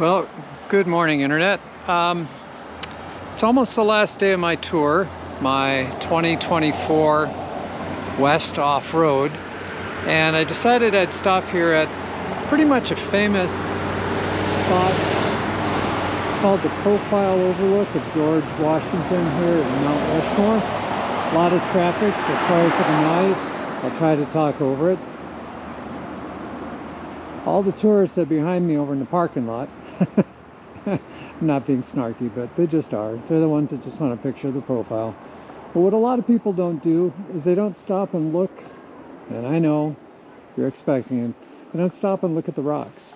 Well, good morning, Internet. It's almost the last day of my tour, my 2024 West Off-Road, and I decided I'd stop here at pretty much a famous spot. It's called the Profile Overlook of George Washington here at Mount Rushmore. A lot of traffic, so sorry for the noise. I'll try to talk over it. All the tourists are behind me over in the parking lot. I'm not being snarky, but they just are. They're the ones that just want a picture of the profile. But what a lot of people don't do is they don't stop and look, and I know you're expecting it, they don't stop and look at the rocks.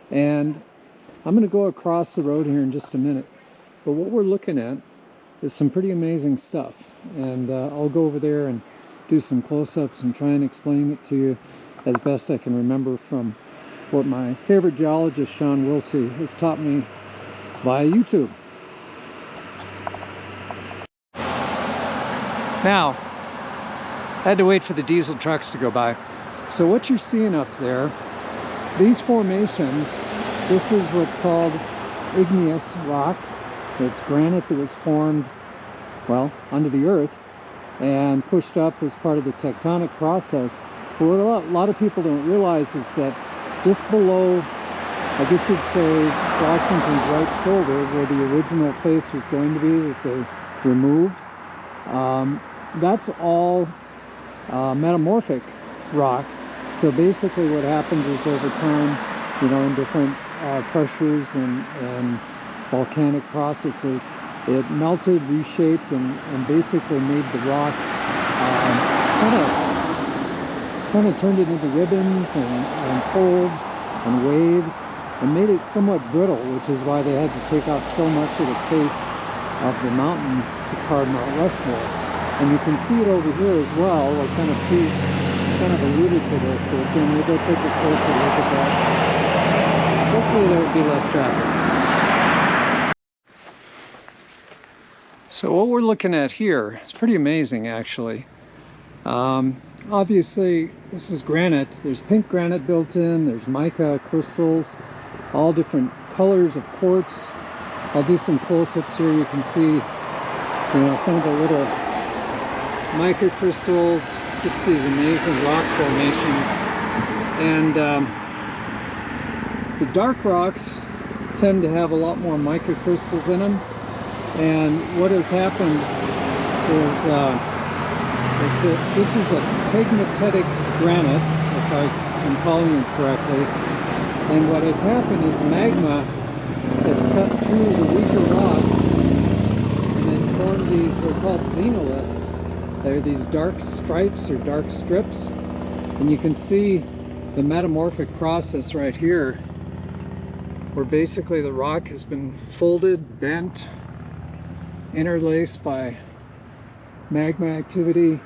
And I'm going to go across the road here in just a minute. But what we're looking at is some pretty amazing stuff. And I'll go over there and do some close-ups and try and explain it to you as best I can remember from what my favorite geologist, Sean Wilsey, has taught me via YouTube. Now, I had to wait for the diesel trucks to go by. So what you're seeing up there, these formations, this is what's called igneous rock. It's granite that was formed, well, under the earth and pushed up as part of the tectonic process. But what a lot of people don't realize is that just below, I guess you'd say, Washington's right shoulder, where the original face was going to be that they removed, that's all metamorphic rock. So basically what happened is over time, you know, in different pressures and volcanic processes, it melted, reshaped, and basically made the rock kind of turned it into ribbons and folds and waves, and made it somewhat brittle, which is why they had to take off so much of the face of the mountain to carve Mount Rushmore. And you can see it over here as well. I kind of alluded to this, but again, we'll go take a closer look at that. Hopefully there will be less traffic. So what we're looking at here is pretty amazing, actually. Obviously, this is granite. There's pink granite built in, there's mica crystals, all different colors of quartz. I'll do some close-ups here. You can see, you know, some of the little mica crystals, just these amazing rock formations. And the dark rocks tend to have a lot more mica crystals in them. And what has happened is this is a pegmatitic granite, if I am calling it correctly. And what has happened is magma has cut through the weaker rock and then formed these, they're called xenoliths. They're these dark stripes or dark strips. And you can see the metamorphic process right here, where basically the rock has been folded, bent, interlaced by magma activity,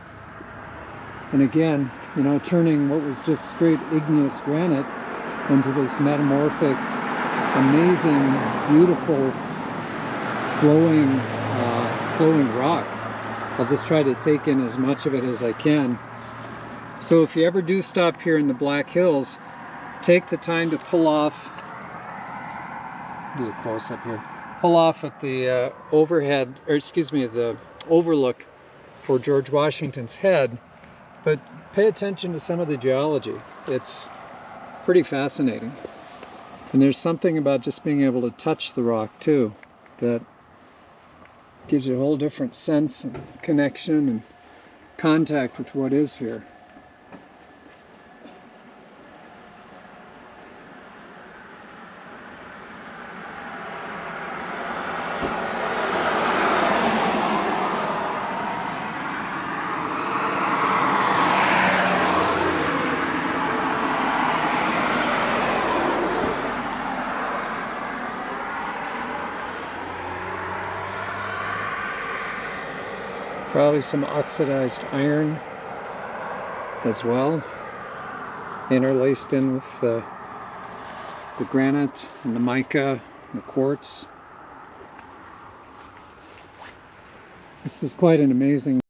and again, you know, turning what was just straight igneous granite into this metamorphic, amazing, beautiful, flowing rock. I'll just try to take in as much of it as I can. So if you ever do stop here in the Black Hills, take the time to pull off, do a close up here, pull off at the overhead, or excuse me, the overlook for George Washington's head, but pay attention to some of the geology. It's pretty fascinating. And there's something about just being able to touch the rock too that gives you a whole different sense and connection and contact with what is here. Probably some oxidized iron as well, interlaced in with the granite and the mica and the quartz. This is quite an amazing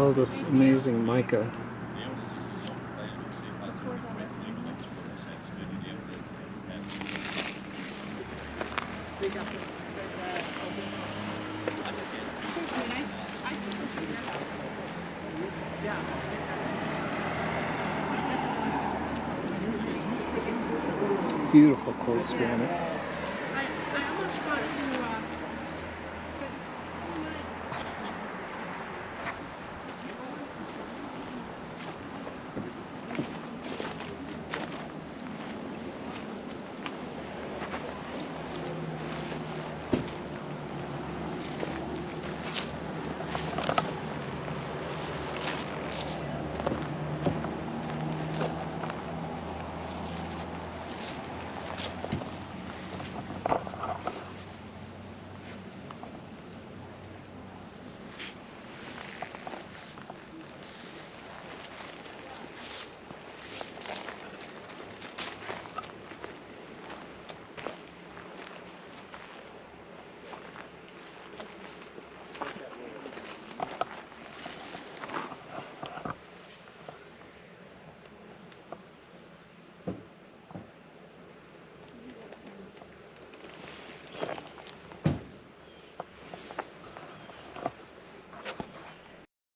all this amazing mica. Beautiful quartz granite.